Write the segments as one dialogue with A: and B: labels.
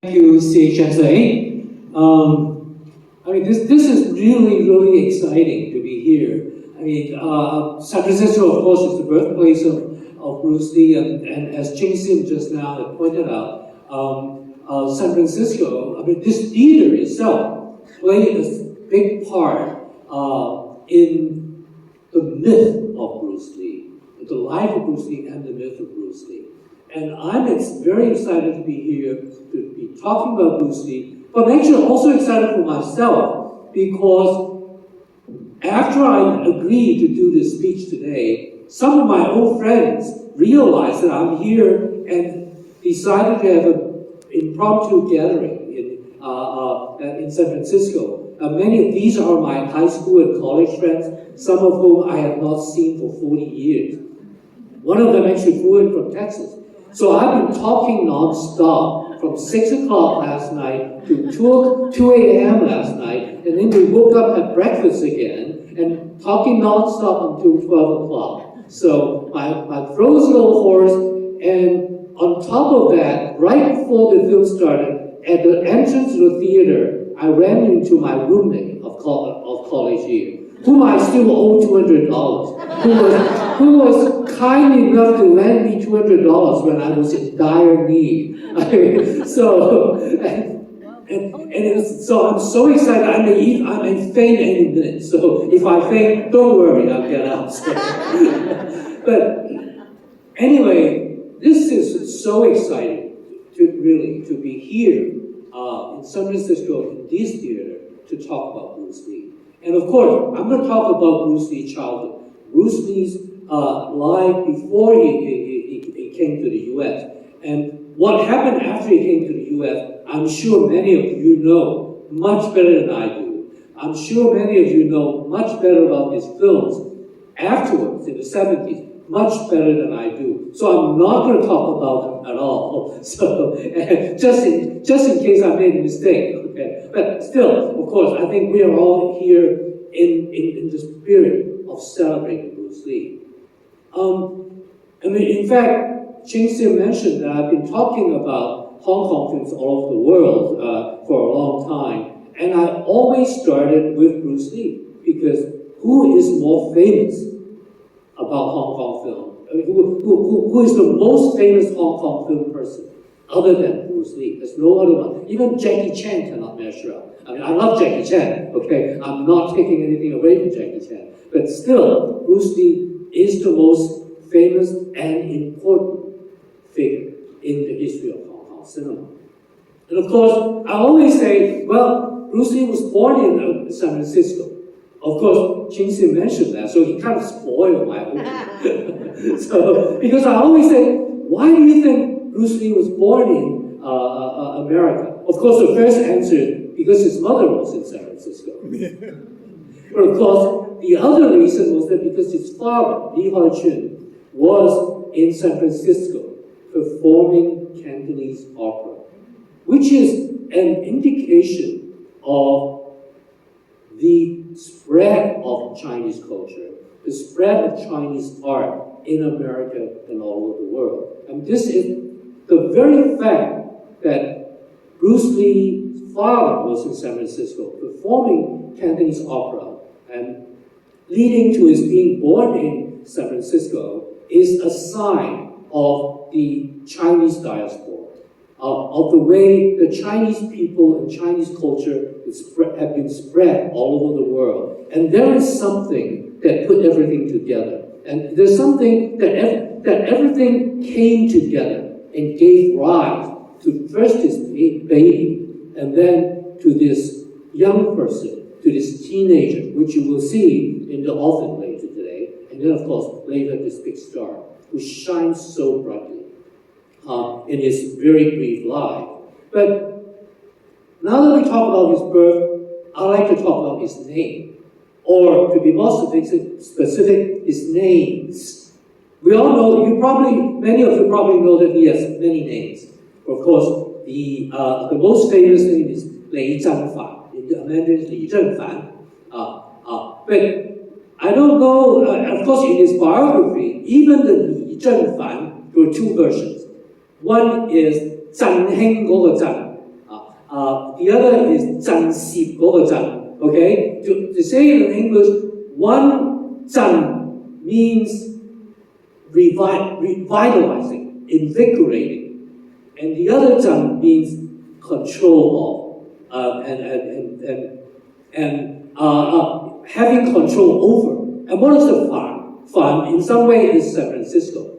A: Thank you, CHSA. This is really exciting to be here. San Francisco, of course, is the birthplace of Bruce Lee, and as Ching Sim just now had pointed out, San Francisco, this theater itself played a big part in the myth of Bruce Lee, the life of Bruce Lee and the myth of Bruce Lee. And I'm very excited to be here to be talking about Bruce Lee, but I'm actually also excited for myself because after I agreed to do this speech today, some of my old friends realized that I'm here and decided to have an impromptu gathering in San Francisco. Many of these are my high school and college friends, some of whom I have not seen for 40 years. One of them actually flew in from Texas. So I've been talking non-stop from 6 o'clock last night to 2 a.m. last night, and then we woke up at breakfast again, and talking non-stop until 12 o'clock. So my throat's a little hoarse, and on top of that, right before the film started, at the entrance to the theater, I ran into my roommate of college year, whom I still owe $200, who was kind enough to lend me $200 when I was in dire need. So I'm so excited. I may faint any minute. So if I faint, don't worry, I'll get out. But anyway, this is so exciting to be here in San Francisco in this theater to talk about Bruce Lee. And of course, I'm going to talk about Bruce Lee's childhood. Bruce Lee's life before he came to the U.S. And what happened after he came to the U.S., I'm sure many of you know much better than I do. I'm sure many of you know much better about his films afterwards, in the 70s, much better than I do. So I'm not going to talk about them at all. So just in case I made a mistake. Okay. But still, of course, I think we are all here in the spirit of celebrating Bruce Lee. In fact, Ching Sim mentioned that I've been talking about Hong Kong films all over the world for a long time, and I always started with Bruce Lee, because who is more famous about Hong Kong film? Who is the most famous Hong Kong film person other than Bruce Lee? There's no other one. Even Jackie Chan cannot measure up. I love Jackie Chan, okay? I'm not taking anything away from Jackie Chan. But still, Bruce Lee is the most famous and important figure in the history of Hong Kong cinema. And of course, I always say, well, Bruce Lee was born in San Francisco. Of course, Ching Sim mentioned that, so he kind of spoiled my opening. So, because I always say, why do you think Bruce Lee was born in America? Of course, the first answer is because his mother was in San Francisco. But of course, the other reason was that because his father, Lee Hoi-chun, was in San Francisco performing Cantonese opera, which is an indication of the spread of Chinese culture, the spread of Chinese art in America and all over the world. And this is the very fact that Bruce Lee's father was in San Francisco performing Cantonese opera and leading to his being born in San Francisco is a sign of the Chinese diaspora, of the way the Chinese people and Chinese culture have been spread all over the world. And there is something that put everything together. And there's something that everything came together and gave rise to first this baby, and then to this young person, to this teenager, which you will see in the offing later today, and then of course later this big star, who shines so brightly in his very brief life. But now that we talk about his birth, I'd like to talk about his name, or to be more specific, his names. We all know, many of you probably know that he has many names. Of course, the most famous name is Lei Zhangfan. In the Mandarin is Li Zhengfan. But I don't know, of course in his biography, even the Li Zhengfan, there were two versions. One is 振興嗰個振 The other is 震攝嗰個震, okay? To say it in English, one 震 means revitalizing, invigorating, and the other 震 means control of, having control over. And what is the fan? Fan, in some way, is San Francisco.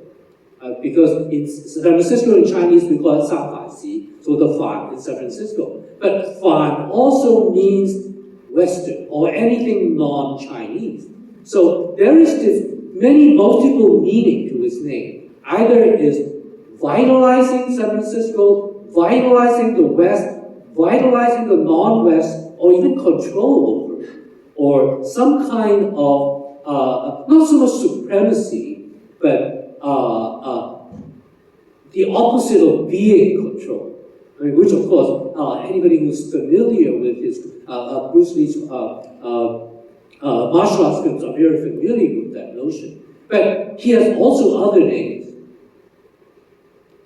A: Because in San Francisco in Chinese, we call it Shanghai, so the fan is San Francisco. But fan also means Western, or anything non-Chinese. So there is this many multiple meaning to his name. Either it is vitalizing San Francisco, vitalizing the West, vitalizing the non-West, or even control over it, or some kind of, not so much supremacy, but the opposite of being controlled. I mean, which of course, anybody who's familiar with his Bruce Lee's martial arts films are very familiar with that notion. But he has also other names.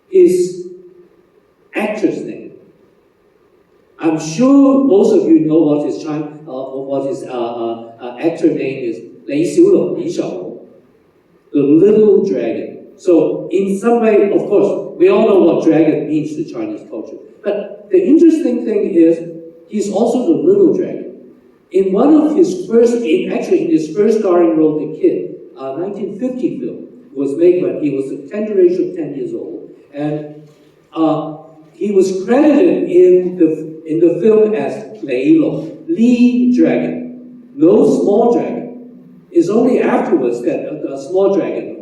A: His actor's name. I'm sure most of you know what his actor name is. Li Xiaolong, the little dragon. So in some way, of course, we all know what dragon means to Chinese culture. But the interesting thing is, he's also the little dragon. In one of his first, in his first starring role, The Kid, 1950 film, was made when he was a tender age of 10 years old. And he was credited in the film as Li Dragon, no small dragon. It's only afterwards that the small dragon,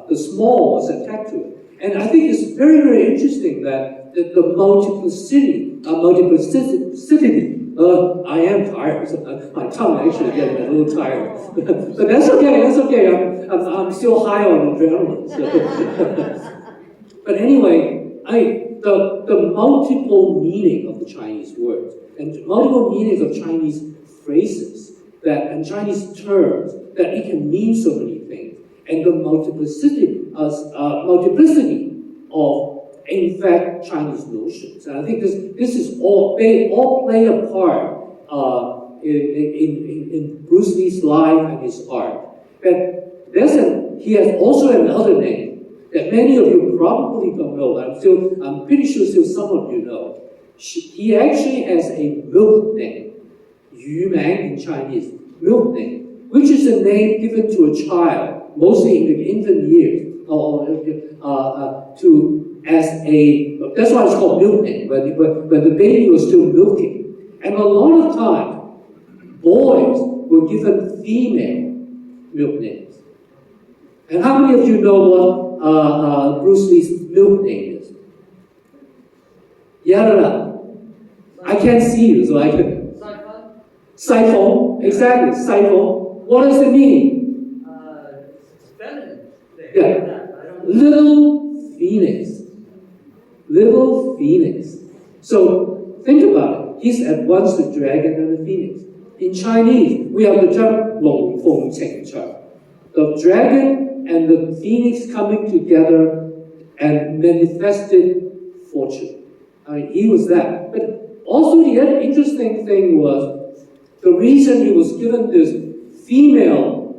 A: the small was attached to it. And I think it's very, very interesting that the multiplicity, I am tired, so my tongue actually getting a little tired. But that's okay, I'm still high on adrenaline. So. But anyway, the multiple meaning of the Chinese words, and multiple meanings of Chinese phrases, and Chinese terms, that it can mean so many things, and the multiplicity of, in fact, Chinese notions. And I think this is all, they all play a part in Bruce Lee's life and his art. But he has also another name that many of you probably don't know. I'm pretty sure still some of you know. He actually has a milk name. Yu Man in Chinese, milk name, which is a name given to a child, mostly in the infant years, that's why it's called milk name, when the baby was still milking. And a lot of times, boys were given female milk names. And how many of you know what Bruce Lee's milk name is? Yeah, I can't see you, so I can. Saifeng, exactly, Saifeng. What does it mean?
B: Feminine.
A: Yeah, little phoenix. Little phoenix. So think about it. He's at once the dragon and the phoenix. In Chinese, we have the term 龍鳳呈祥. The dragon and the phoenix coming together and manifested fortune. I mean, he was that. But also the other interesting thing was, the reason he was given this female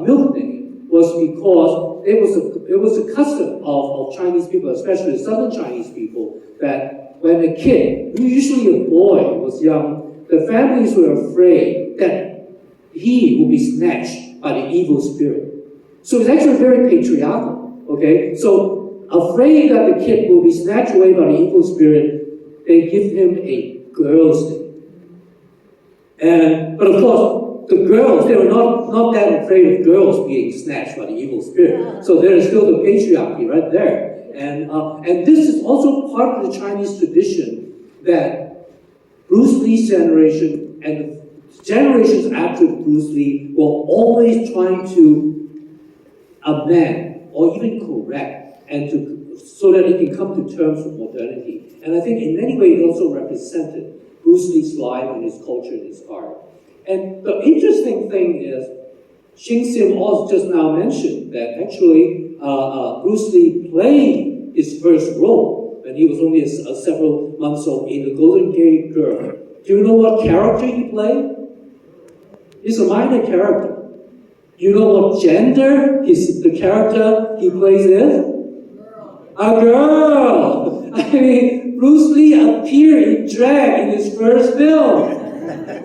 A: milk name was because it was a custom of Chinese people, especially southern Chinese people, that when a kid, usually a boy, was young, the families were afraid that he would be snatched by the evil spirit. So it's actually very patriarchal, okay? So afraid that the kid will be snatched away by the evil spirit, they give him a girl's name. But of course, the girls, they were not that afraid of girls being snatched by the evil spirit. So there is still the patriarchy right there. And this is also part of the Chinese tradition that Bruce Lee's generation and the generations after Bruce Lee were always trying to amend or even correct and so that it can come to terms with modernity. And I think in many ways it also represented Bruce Lee's life and his culture and his art. And the interesting thing is, Xing Sim also just now mentioned that actually Bruce Lee played his first role when he was only several months old in The Golden Gate Girl. Do you know what character he played? He's a minor character. You know what gender the character he plays is? A girl! I mean, Bruce Lee appeared in drag in his first film.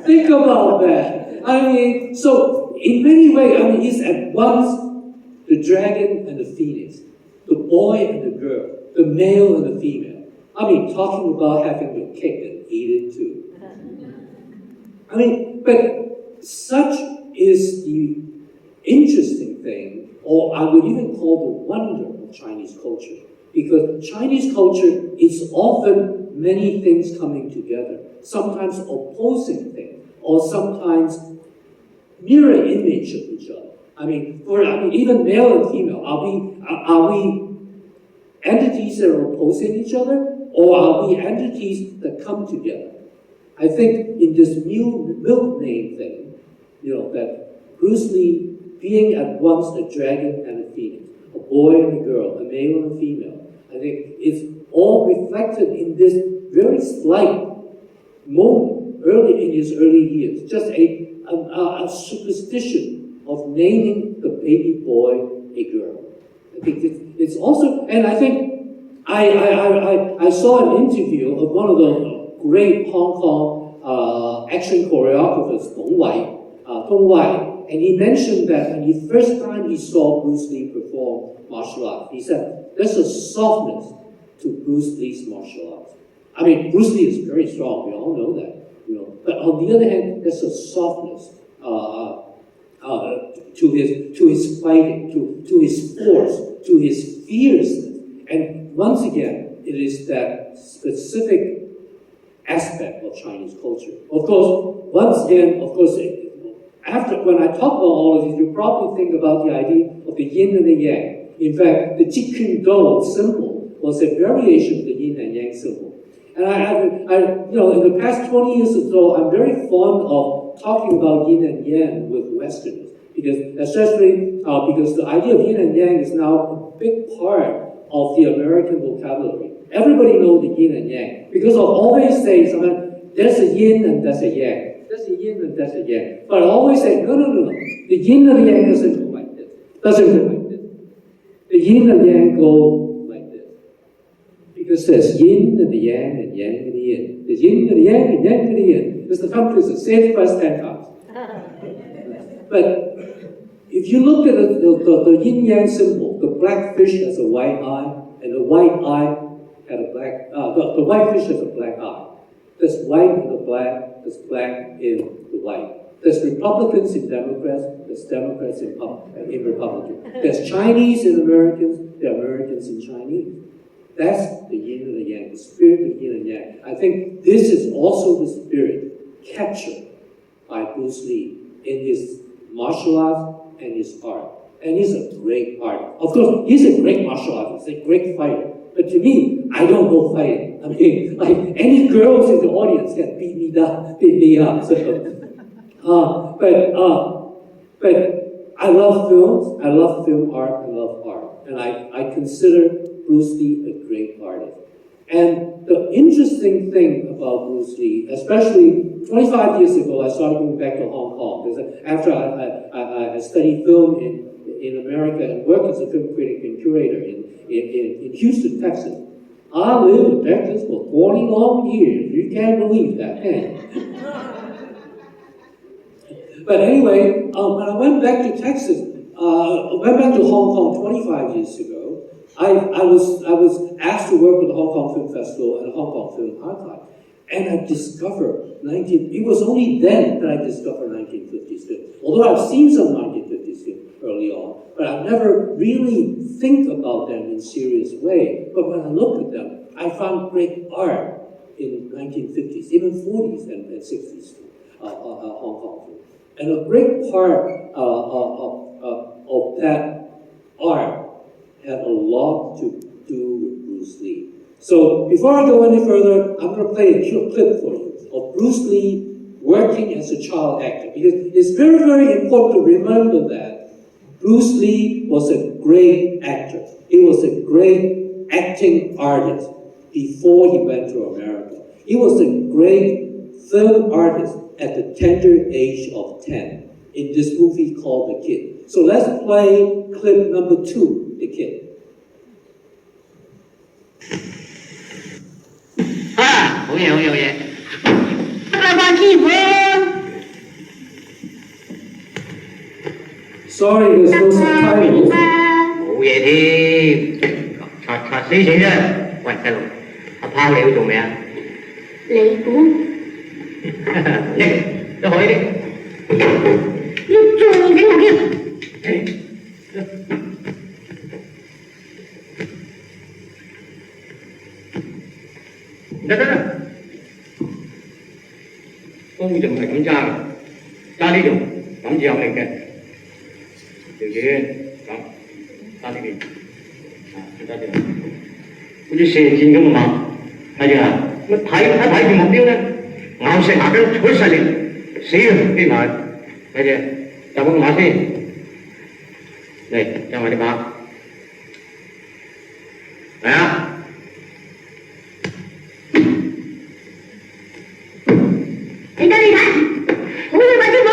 A: Think about that. I mean, so in many ways, I mean, he's at once the dragon and the phoenix, the boy and the girl, the male and the female. I mean, talking about having the cake and eat it too. I mean, but such is the interesting thing, or I would even call the wonder of Chinese culture. Because Chinese culture is often many things coming together, sometimes opposing things, or sometimes mirror image of each other. I mean, even male and female, are we entities that are opposing each other, or are we entities that come together? I think in this new milk name thing, that Bruce Lee being at once a dragon and a phoenix, a boy and a girl, a male and a female, I think it's all reflected in this very slight moment early in his early years, just a superstition of naming the baby boy a girl. I think it's also, and I think I saw an interview of one of the great Hong Kong action choreographers, Dong Wai, and he mentioned that when the first time he saw Bruce Lee perform martial arts, he said, there's a softness to Bruce Lee's martial arts. I mean, Bruce Lee is very strong, we all know that, But on the other hand, there's a softness to his fighting, to his force, to his fierceness. And once again, it is that specific aspect of Chinese culture. Of course, after when I talk about all of these, you probably think about the idea of the yin and the yang. In fact, the Jeet Kune Do symbol was a variation of the yin and yang symbol. And in the past 20 years or so, I'm very fond of talking about yin and yang with Westerners, especially because the idea of yin and yang is now a big part of the American vocabulary. Everybody knows the yin and yang because I'll always say something. There's a yin and there's a yang. There's a yin and there's a yang. But I always say, no. The yin and the yang doesn't go like this. Doesn't go like this. The yin and yang go like this. Because there's yin and the yang and yang and the yin. There's yin and the yang and yang and the yin. Because the countries are said first 10 times. But if you look at the yin-yang symbol, the black fish has a white eye, and the white eye had a black, the white fish has a black eye. There's white in the black, there's black in the white. There's Republicans in Democrats, there's Democrats in Republicans. There's Chinese in Americans, there are Americans in Chinese. That's the yin and the yang, the spirit of yin and yang. I think this is also the spirit captured by Bruce Lee in his martial arts and his art. And he's a great artist. Of course, he's a great martial artist, a great fighter. But to me, I don't know fighting. I mean, like, any girls in the audience can beat me up. So, but I love films, I love film art, I love art. And I consider Bruce Lee a great artist. And the interesting thing about Bruce Lee, especially 25 years ago, I started going back to Hong Kong. Because after I studied film in America and worked as a film critic and curator in Houston, Texas. I lived in Texas for 40 long years. You can't believe that, can you? But anyway, when I went back to Texas, went back to Hong Kong 25 years ago, I was asked to work with the Hong Kong Film Festival and the Hong Kong Film Archive. And I discovered it was only then that I discovered 1950s film. Although I've seen some 1950s film early on, but I've never really think about them in a serious way. But when I looked at them, I found great art in 1950s, even 40s and 60s Hong Kong film. And a great part of that art had a lot to do with Bruce Lee. So before I go any further, I'm going to play a clip for you of Bruce Lee working as a child actor, because it's very, very important to remember that Bruce Lee was a great actor. He was a great acting artist. before he went to America. He was a great film artist at the tender age of 10 in this movie called The Kid. So let's play clip number 2, The Kid.
C: Ah, 好嘢好嘢好嘢！拜拜師傅。
A: Sorry, there's no subtitles.
C: 冇嘢添，查死死啫！喂，細路，阿拋你要做咩啊？
D: 你估？
C: 益都可以。
D: 你仲俾我添？
C: 得，刀就唔係咁揸嘅，揸呢度咁至有力嘅，條線咁揸呢邊，揸呢度，好似射箭咁啊嘛，睇住啊，乜睇住目標咧，咬石牙根好細力，死啊飛埋，睇住，就咁馬先，嚟將埋啲馬，嚟啊！
D: 你睇，好嘢嘛師傅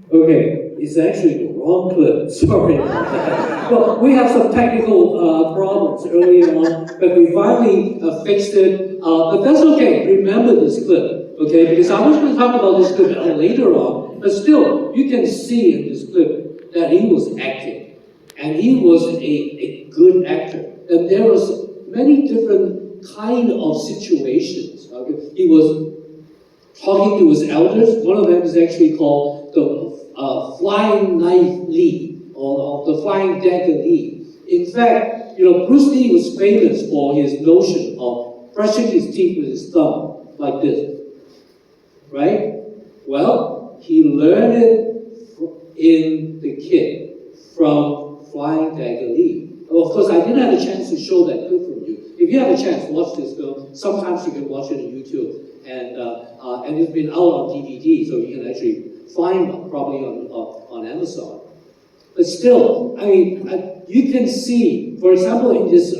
D: ！Okay,
A: it's actually the wrong clip. Sorry about that. Well, we have some technical problems earlier on, but we finally fixed it. But that's okay. Remember this clip, okay? Because I was going to talk about this clip later on, but still, you can see in this clip that he was acting, and he was a good actor. And there was many different kind of situations. Okay? He was talking to his elders. One of them is actually called the flying knife Lee, or the flying dagger Lee. In fact, Bruce Lee was famous for his notion of brushing his teeth with his thumb, like this, right? Well, he learned it in The Kid from flying dagger Lee. Of course, I didn't have a chance to show that clip from you. If you have a chance, watch this film. Sometimes you can watch it on YouTube. And it's been out on DVD, so you can actually find it probably on Amazon. But still, I mean, you can see, for example, in this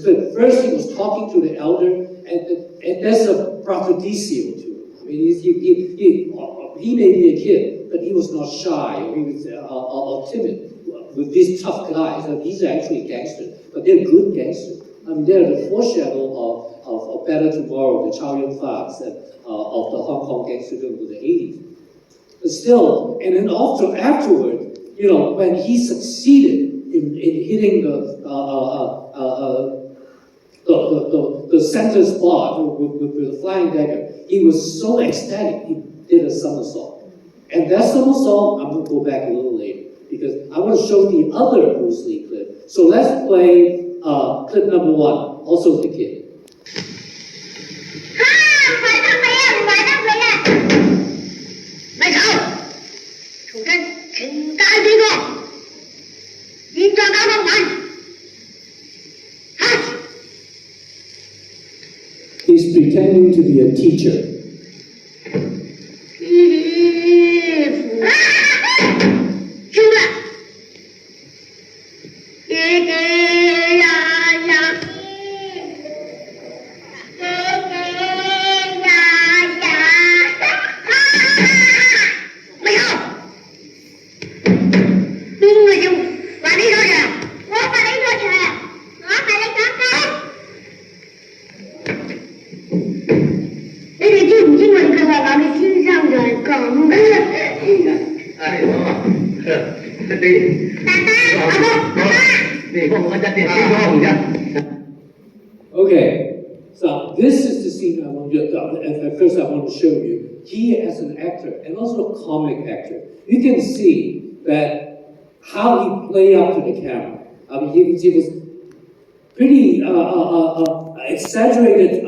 A: clip, first he was talking to the elder, and there's a braggadocio to him. I mean, he may be a kid, but he was not shy, or he was or timid with these tough guys. These are actually gangsters, but they're good gangsters. I mean, they're the foreshadow of Better Tomorrow, the Chow Yun-fats, of the Hong Kong gangster film of the 80s. But still, and then also afterward, when he succeeded in hitting the center spot with the flying dagger, he was so ecstatic, he did a somersault. And that somersault, I'm going to go back a little later, because I want to show the other Bruce Lee clip. So let's play clip number 1, also The Kid.
D: 快得未啊？唔快得未啊？咪走！從真懲戒幾個？現在搞到晚。
A: He's pretending to be a teacher.
D: 師傅，爺爺呀呀。
A: Okay, so this is the scene I want at first I want to show you. He, as an actor, and also a comic actor, you can see that how he played up to the camera. I mean, he was pretty exaggerated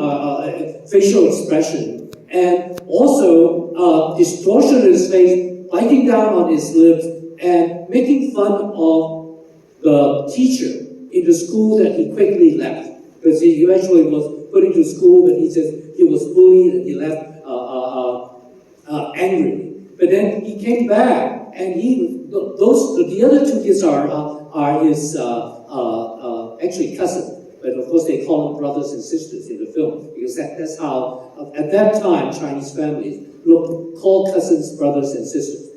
A: facial expression, and also distortion of his face, biting down on his lips, and making fun of the teacher in the school that he quickly left. Because he eventually was put into school, but he says he was bullied and he left angrily. But then he came back, and the other two kids are his actually cousins. But of course, they call them brothers and sisters in the film, because that's how, at that time, Chinese families called cousins brothers and sisters.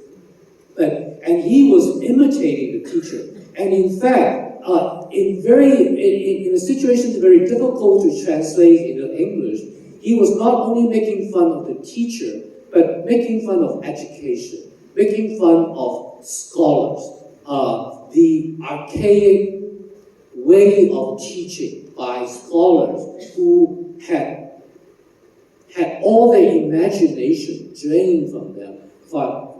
A: And he was imitating the teacher. And in fact, in a situation that's very difficult to translate into English, he was not only making fun of the teacher, but making fun of education, making fun of scholars, the archaic way of teaching by scholars who had all their imagination drained from them for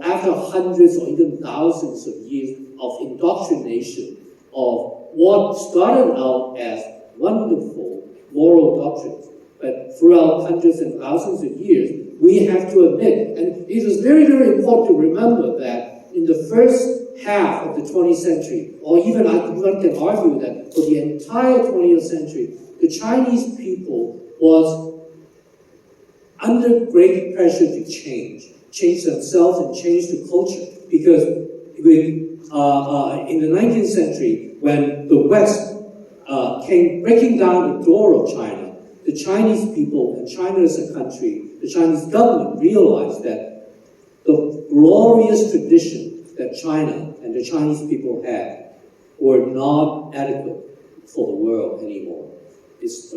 A: after hundreds or even thousands of years of indoctrination of what started out as wonderful moral doctrines. But throughout hundreds and thousands of years, we have to admit, and it is very, very important to remember that in the first half of the 20th century, or even one can argue that for the entire 20th century, the Chinese people was under great pressure to change themselves and change the culture. Because in the 19th century, when the West came breaking down the door of China, the Chinese people and China as a country, the Chinese government realized that the glorious tradition that China and the Chinese people had were not adequate for the world anymore.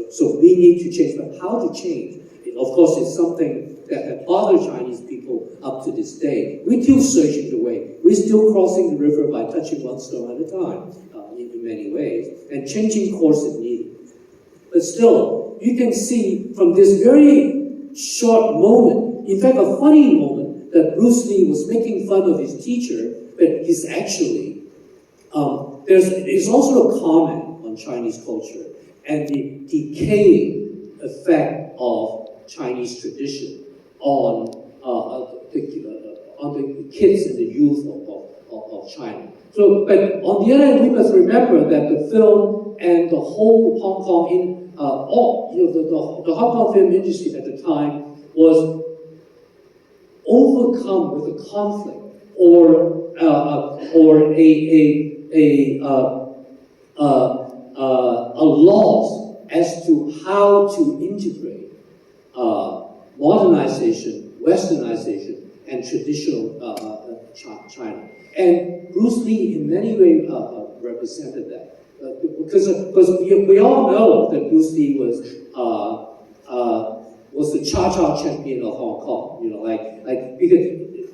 A: So we need to change. But how to change? Of course, it's something that bothers Chinese people up to this day. We're still searching the way. We're still crossing the river by touching one stone at a time, in many ways. And changing course is needed. But still, you can see from this very short moment, in fact, a funny moment, that Bruce Lee was making fun of his teacher, but he's actually, there's also a comment on Chinese culture and the decaying effect of Chinese tradition on the kids and the youth of China. So, but on the other hand, we must remember that the film and the whole Hong Kong the Hong Kong film industry at the time was overcome with a conflict or a loss as to how to integrate modernization, westernization, and traditional China. And Bruce Lee in many ways represented that. Because we all know that Bruce Lee was the Cha-Cha champion of Hong Kong. Because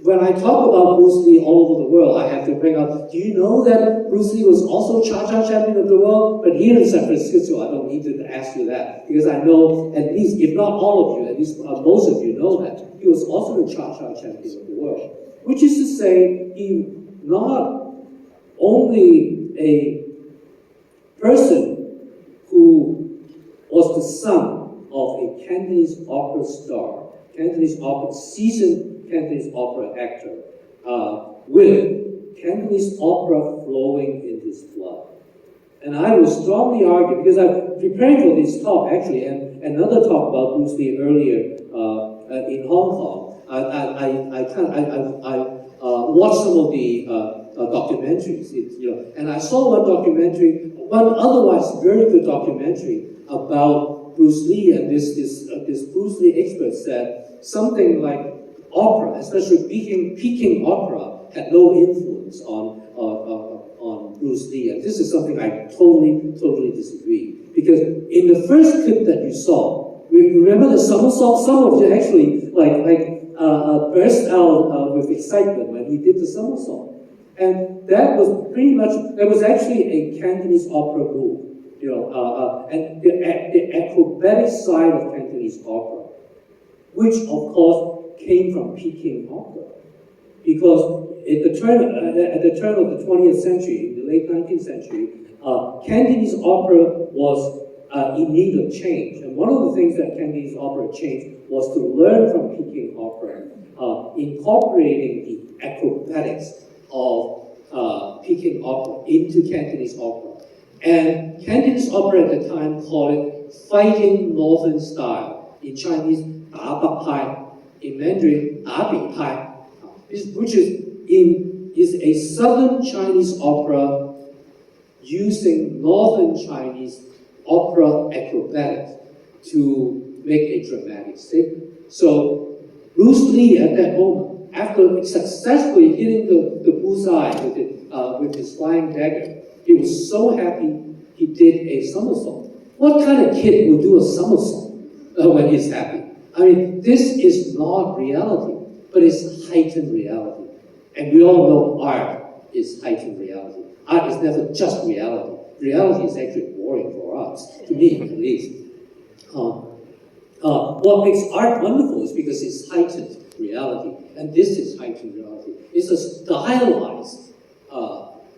A: when I talk about Bruce Lee all over the world, I have to bring up, do you know that Bruce Lee was also Cha-Cha champion of the world? But here in San Francisco, I don't need to ask you that, because I know at least, if not all of you, at least most of you know that. He was also the Cha-Cha champion of the world. Which is to say, he not only a person who was the son of a Cantonese opera star, seasoned Cantonese opera actor, with Cantonese opera flowing in his blood. And I will strongly argue, because I'm preparing for this talk actually, and another talk about Bruce Lee earlier in Hong Kong, I watched some of the documentaries, and I saw one otherwise very good documentary about Bruce Lee, and this Bruce Lee expert said something like opera, especially Peking opera, had no influence on Bruce Lee, and this is something I totally disagree. Because in the first clip that you saw, remember the somersault? Some of you actually burst out with excitement when he did the somersault. And that was actually a Cantonese opera move, and the acrobatic side of Cantonese opera, which of course came from Peking opera. Because at the turn of the 20th century, in the late 19th century, Cantonese opera was in need of change. And one of the things that Cantonese opera changed was to learn from Peking opera, incorporating the acrobatics of Peking opera into Cantonese opera. And Cantonese opera at the time called it fighting northern style. In Chinese, 打北派. In Mandarin, 打北派, which is a southern Chinese opera using northern Chinese opera acrobatics to make a dramatic statement. So Bruce Lee at that moment, after successfully hitting the bullseye with his flying dagger, he was so happy he did a somersault. What kind of kid would do a somersault when he's happy? I mean, this is not reality, but it's heightened reality. And we all know art is heightened reality. Art is never just reality. Reality is actually boring for us, to me at least. What makes art wonderful is because it's heightened reality, and this is heightened reality. It's a stylized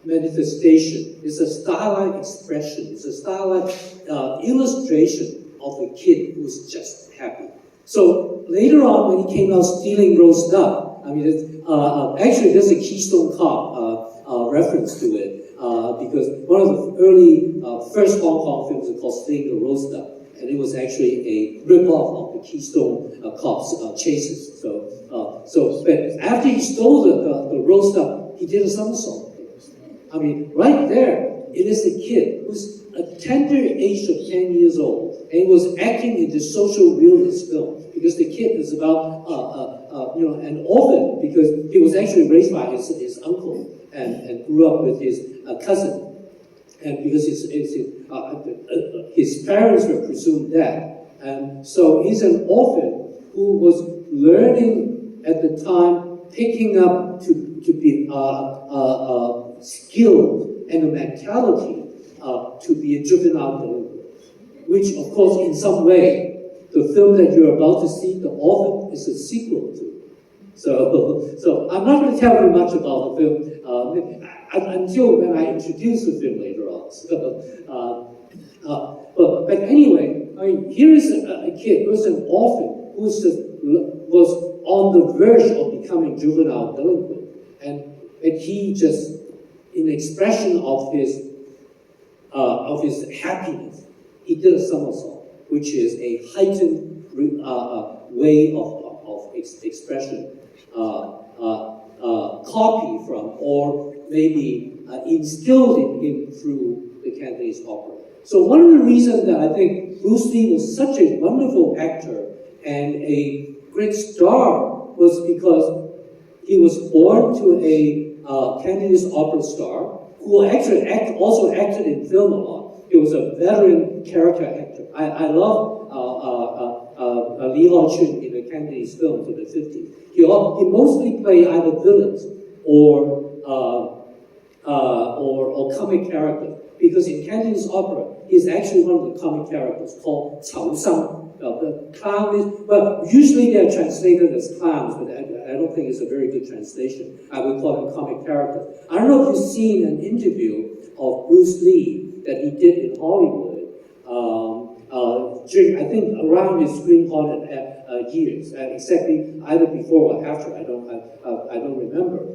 A: manifestation. It's a stylized expression. It's a stylized illustration of a kid who's just happy. So later on, when he came out stealing roast duck, I mean, actually there's a Keystone Cop reference to it, because one of the early first Hong Kong films was called Stealing the Roast Duck, and it was actually a rip-off of the Keystone Cop's chases. But after he stole the roast duck, he did a somersault. I mean, right there, it is a kid who's a tender age of 10 years old, and he was acting in the social realist film, because the kid is about an orphan, because he was actually raised by his uncle and grew up with his cousin, and because his parents were presumed dead, and so he's an orphan who was learning at the time, picking up to be skilled and a mentality to be a juvenile delinquent, which of course in some way the film that you're about to see, The Orphan, is a sequel to. So I'm not going to tell you much about the film until when I introduce the film later on. But anyway, I mean, here is a kid who's an orphan who was on the verge of becoming juvenile delinquent, and he just, in expression of his happiness, he did a somersault, which is a heightened way of expression, copy from, or maybe instilled in him through the Cantonese opera. So one of the reasons that I think Bruce Lee was such a wonderful actor and a great star was because he was born to a Cantonese opera star who actually also acted in film a lot. He was a veteran character actor. I love Li Hao-chun in the Cantonese films of the 50s. He mostly played either villains or comic characters, because in Cantonese opera, he's actually one of the comic characters called Cao Sang. The clown is, well, usually they're translated as clowns, but I don't think it's a very good translation. I would call them comic characters. I don't know if you've seen an interview of Bruce Lee that he did in Hollywood during, I think, around his Green Hornet years, exactly either before or after. I don't remember.